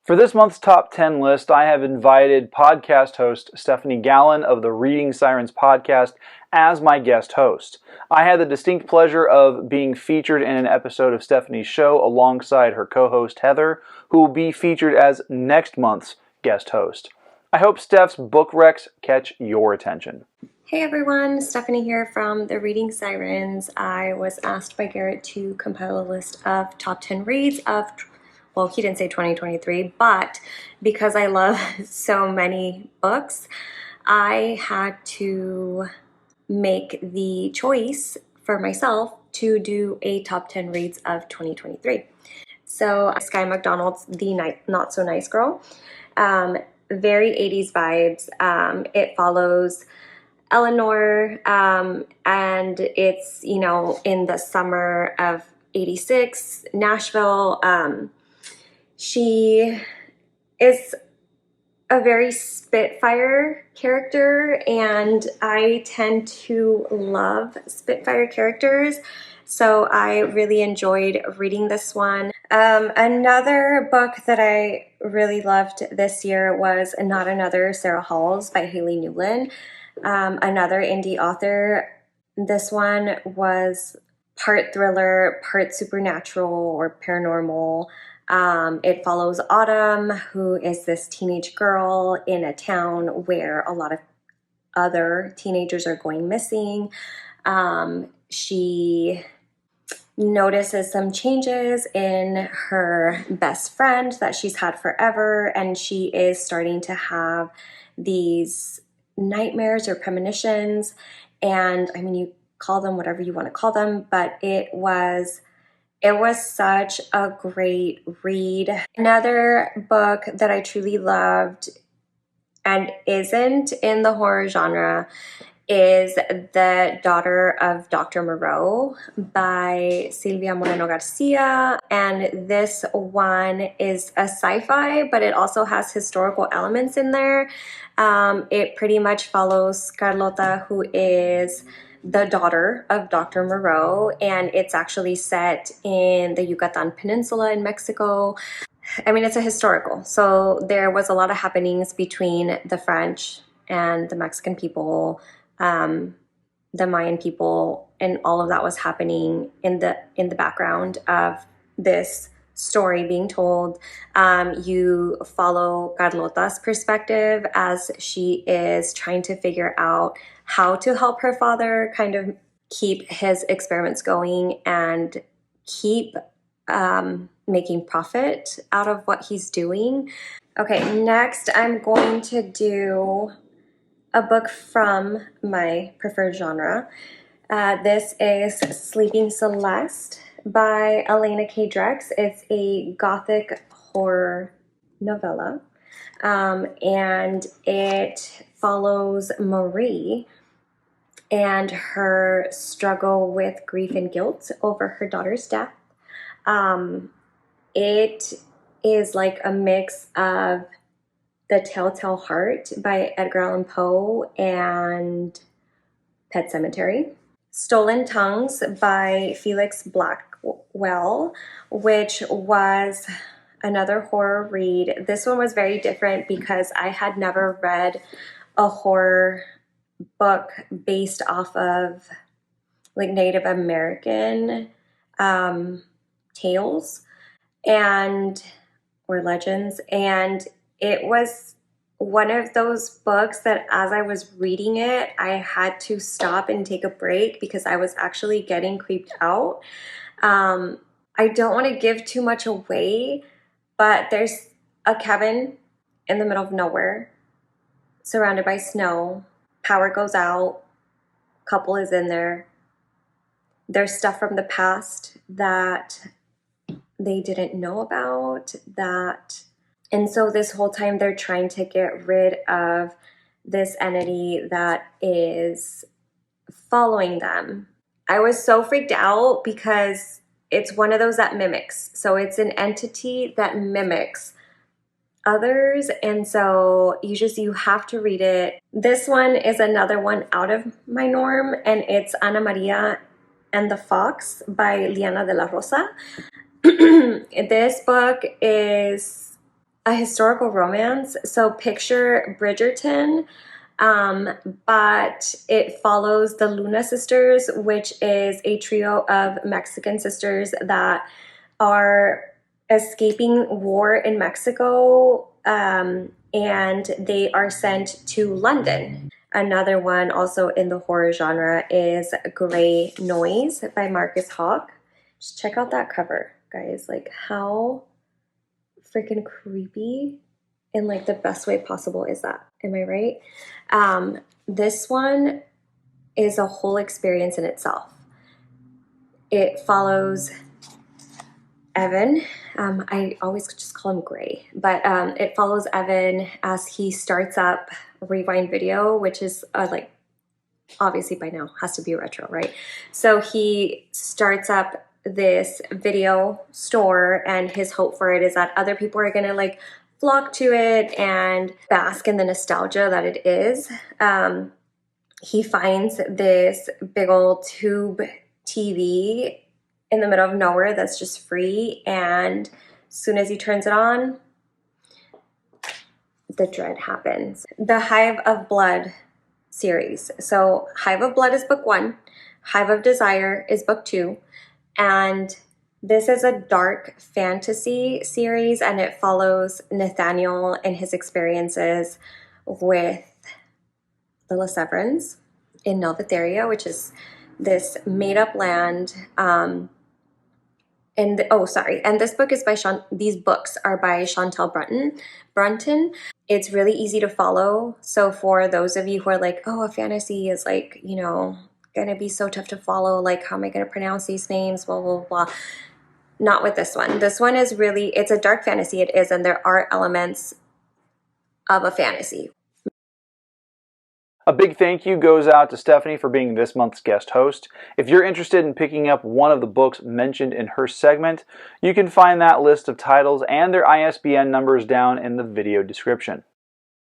For this month's top 10 list, I have invited podcast host Stephanie Galan of the Reading Sirens Podcast as my guest host. I had the distinct pleasure of being featured in an episode of Stephanie's show alongside her co-host Heather, who will be featured as next month's guest host. I hope Steph's book recs catch your attention. Hey everyone, Stephanie here from the Reading Sirens. I was asked by Garrett to compile a list of top 10 reads of, well, he didn't say 2023, but because I love so many books, I had to make the choice for myself to do a top 10 reads of 2023. So Skye McDonald's The Not So Nice Girl, very 80s vibes. It follows Eleanor, and it's, in the summer of 86, Nashville. She is a very Spitfire character, and I tend to love Spitfire characters, so I really enjoyed reading this one. Another book that I really loved this year was Not Another Sarah Halls by Haley Newlin. Another indie author. This one was part thriller, part supernatural or paranormal. It follows Autumn, who is this teenage girl in a town where a lot of other teenagers are going missing. She notices some changes in her best friend that she's had forever, and she is starting to have these nightmares or premonitions, and I mean, you call them whatever you want to call them, but it was such a great read. Another book that I truly loved and isn't in the horror genre is The Daughter of Dr. Moreau by Silvia Moreno-Garcia, and this one is a sci-fi, but it also has historical elements in there. It pretty much follows Carlota, who is the daughter of Dr. Moreau, and it's actually set in the Yucatan Peninsula in Mexico. I mean, it's a historical, so there was a lot of happenings between the French and the Mexican people, the Mayan people, and all of that was happening in the background of this story being told. You follow Carlota's perspective as she is trying to figure out how to help her father kind of keep his experiments going and keep making profit out of what he's doing. Okay, next I'm going to do a book from my preferred genre. This is Sleeping Celeste by Alana K. Drex. It's a gothic horror novella, and it follows Marie and her struggle with grief and guilt over her daughter's death. It is like a mix of The Telltale Heart by Edgar Allan Poe and Pet Sematary. Stolen Tongues by Felix Blackwell, which was another horror read. This one was very different because I had never read a horror book based off of like Native American tales or legends, and it was one of those books that as I was reading it, I had to stop and take a break because I was actually getting creeped out. I don't want to give too much away, but there's a cabin in the middle of nowhere, surrounded by snow. Power goes out. Couple is in there. There's stuff from the past that they didn't know about, and so this whole time they're trying to get rid of this entity that is following them. I was so freaked out because it's one of those that mimics. So it's an entity that mimics others, and so you have to read it. This one is another one out of my norm, and it's Ana Maria and the Fox by Liana de la Rosa. This book is a historical romance. So picture Bridgerton, but it follows the Luna sisters, which is a trio of Mexican sisters that are escaping war in Mexico, and they are sent to London. Another one also in the horror genre is Grey Noise by Marcus Hawke. Just check out that cover, guys. Like, how freaking creepy in like the best way possible is that? Am I right? This one is a whole experience in itself. It follows Evan. I always just call him Gray, but it follows Evan as he starts up Rewind Video, which is like obviously by now has to be retro, right? So he starts up this video store, and his hope for it is that other people are gonna like flock to it and bask in the nostalgia that it is. He finds this big old tube TV in the middle of nowhere that's just free, and as soon as he turns it on, the dread happens. The Hive of Blood series. So Hive of Blood is book 1, Hive of Desire is book 2, and this is a dark fantasy series, and it follows Nathaniel and his experiences with the LeSeverins in Novatheria, which is this made-up land. And this book is by these books are by Shantel Brunton. It's really easy to follow. So for those of you who are like, oh, a fantasy is like, you know, gonna be so tough to follow, like how am I gonna pronounce these names, blah, blah, blah. Not with this one. This one is really, it's a dark fantasy, it is, and there are elements of a fantasy. A big thank you goes out to Stephanie for being this month's guest host. If you're interested in picking up one of the books mentioned in her segment, you can find that list of titles and their ISBN numbers down in the video description.